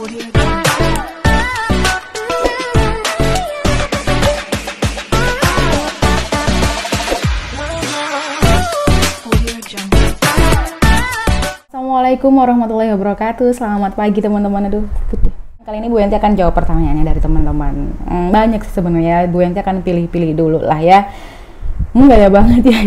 Assalamualaikum warahmatullahi wabarakatuh. Selamat pagi teman-teman. Aduh, putih. Kali ini Bu Yanti akan jawab pertanyaannya dari teman-teman. Banyak sih sebenarnya. Bu Yanti akan pilih-pilih dulu lah ya. Gaya banget ya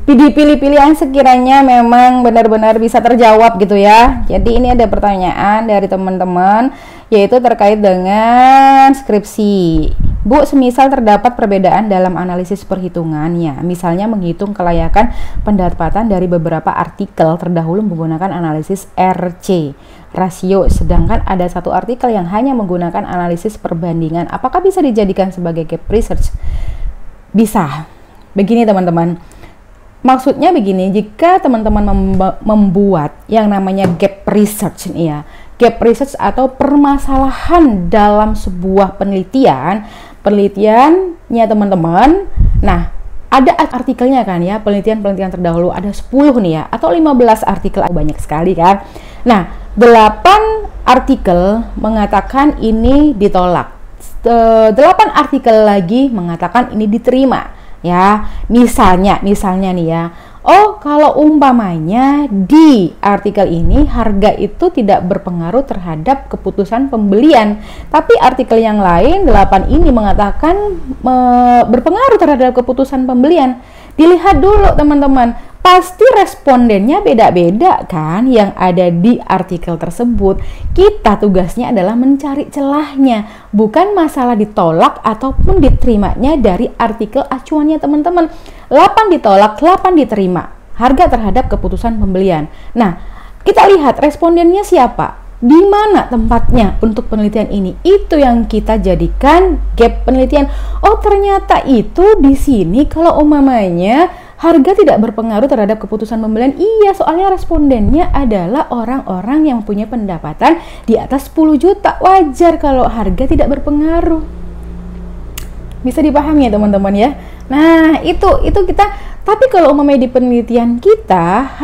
dipilih-pilih yang sekiranya memang benar-benar bisa terjawab gitu ya. Jadi ini ada pertanyaan dari teman-teman, yaitu terkait dengan skripsi. Bu, semisal terdapat perbedaan dalam analisis perhitungannya, misalnya menghitung kelayakan pendapatan dari beberapa artikel terdahulu menggunakan analisis RC rasio, sedangkan ada satu artikel yang hanya menggunakan analisis perbandingan, apakah bisa dijadikan sebagai gap research? Bisa. Begini teman-teman, maksudnya begini, jika teman-teman membuat yang namanya gap research nih ya, gap research atau permasalahan dalam sebuah penelitiannya teman-teman. Nah, ada artikelnya kan ya, penelitian terdahulu ada 10 nih ya, atau 15 artikel, banyak sekali kan. Nah, 8 artikel mengatakan ini ditolak, 8 artikel lagi mengatakan ini diterima. Ya, misalnya nih ya, oh kalau umpamanya di artikel ini harga itu tidak berpengaruh terhadap keputusan pembelian, tapi artikel yang lain 8 ini mengatakan berpengaruh terhadap keputusan pembelian. Dilihat dulu teman-teman, pasti respondennya beda-beda kan yang ada di artikel tersebut. Kita tugasnya adalah mencari celahnya, bukan masalah ditolak ataupun diterimanya dari artikel acuannya teman-teman. 8 ditolak, 8 diterima. Harga terhadap keputusan pembelian. Nah, kita lihat respondennya siapa? Di mana tempatnya untuk penelitian ini? Itu yang kita jadikan gap penelitian. Oh, ternyata itu di sini kalau umpamanya harga tidak berpengaruh terhadap keputusan pembelian. Iya, soalnya respondennya adalah orang-orang yang punya pendapatan di atas 10 juta. Wajar kalau harga tidak berpengaruh. Bisa dipahami ya teman-teman ya. Nah, itu kita. Tapi kalau umpamanya di penelitian kita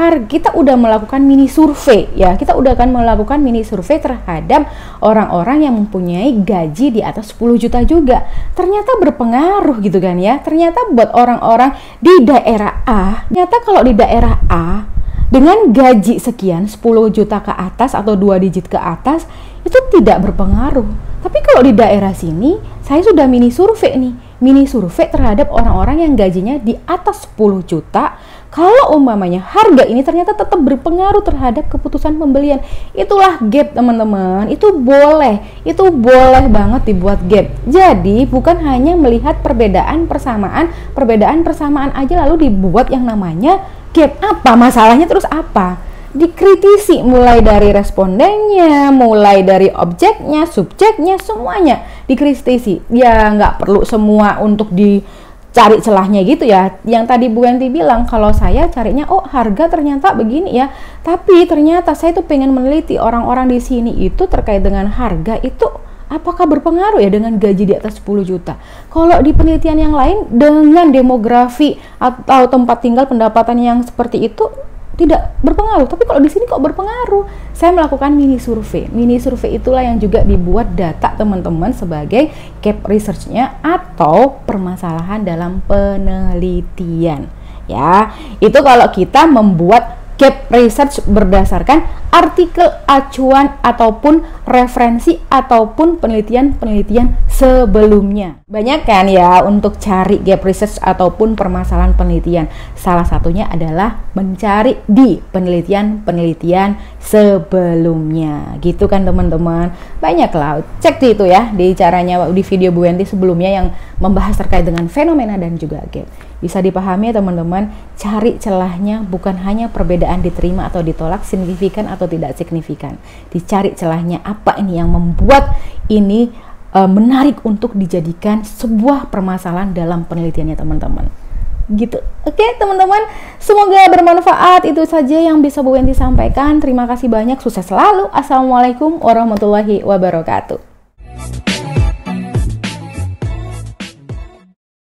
udah melakukan mini survei ya. Kita udah akan melakukan mini survei terhadap orang-orang yang mempunyai gaji di atas 10 juta juga. Ternyata berpengaruh gitu kan ya. Ternyata buat orang-orang di daerah A, ternyata kalau di daerah A dengan gaji sekian 10 juta ke atas atau 2 digit ke atas itu tidak berpengaruh. Tapi kalau di daerah sini saya sudah mini survei nih. Mini survei terhadap orang-orang yang gajinya di atas 10 juta. Kalau umpamanya harga ini ternyata tetap berpengaruh terhadap keputusan pembelian. Itulah gap teman-teman. Itu boleh banget dibuat gap. Jadi bukan hanya melihat perbedaan persamaan aja lalu dibuat yang namanya gap. Apa masalahnya, terus apa? Dikritisi mulai dari respondennya, mulai dari objeknya, subjeknya, semuanya dikritisi. Ya nggak perlu semua untuk dicari celahnya gitu ya. Yang tadi Bu Yanti bilang, kalau saya carinya oh harga ternyata begini ya, tapi ternyata saya tuh pengen meneliti orang-orang di sini itu terkait dengan harga itu apakah berpengaruh ya dengan gaji di atas 10 juta. Kalau di penelitian yang lain dengan demografi atau tempat tinggal pendapatan yang seperti itu tidak berpengaruh, tapi kalau di sini kok berpengaruh. Saya melakukan mini survei. Mini survei itulah yang juga dibuat data teman-teman sebagai gap research-nya atau permasalahan dalam penelitian. Ya, itu kalau kita membuat gap research berdasarkan artikel acuan ataupun referensi ataupun penelitian sebelumnya. Banyak kan ya untuk cari gap research ataupun permasalahan penelitian. Salah satunya adalah mencari di penelitian sebelumnya. Gitu kan teman-teman. Banyak lah. Cek di itu ya, di caranya di video Bu Yanti sebelumnya yang membahas terkait dengan fenomena dan juga gap. Bisa dipahami ya teman-teman, cari celahnya bukan hanya perbedaan diterima atau ditolak, signifikan atau tidak signifikan. Dicari celahnya, apa ini yang membuat ini menarik untuk dijadikan sebuah permasalahan dalam penelitiannya teman-teman. Gitu. Oke teman-teman, semoga bermanfaat. Itu saja yang bisa Bu Yanti sampaikan. Terima kasih banyak, sukses selalu. Assalamualaikum warahmatullahi wabarakatuh.